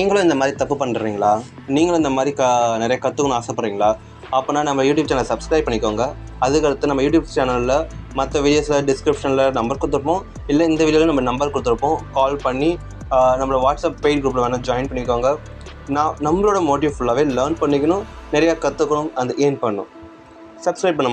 நீங்களும் இந்த மாதிரி தப்பு பண்ணுறீங்களா? நீங்களும் இந்த மாதிரி நிறைய கற்றுக்கணும்னு ஆசைப்பட்றீங்களா? அப்போனா நம்ம யூடியூப் சேனல் சப்ஸ்கிரைப் பண்ணிக்கோங்க. அதுக்கடுத்து நம்ம யூடியூப் சேனலில் மற்ற வீடியோஸில் டிஸ்கிரிப்ஷனில் நம்பர் கொடுத்துருப்போம். இல்லை இந்த வீடியோவில் நம்ம நம்பர் கொடுத்துருப்போம். கால் பண்ணி நம்மளோட வாட்ஸ்அப் பெய்ட் குரூப்பில் வேணால் ஜாயின் பண்ணிக்கோங்க. நம்மளோட மோட்டிவ் ஃபுல்லாகவே லேர்ன் பண்ணிக்கணும், நிறையா கற்றுக்கணும், அந்த ஏர்ன் பண்ணணும். சப்ஸ்கிரைப் பண்ண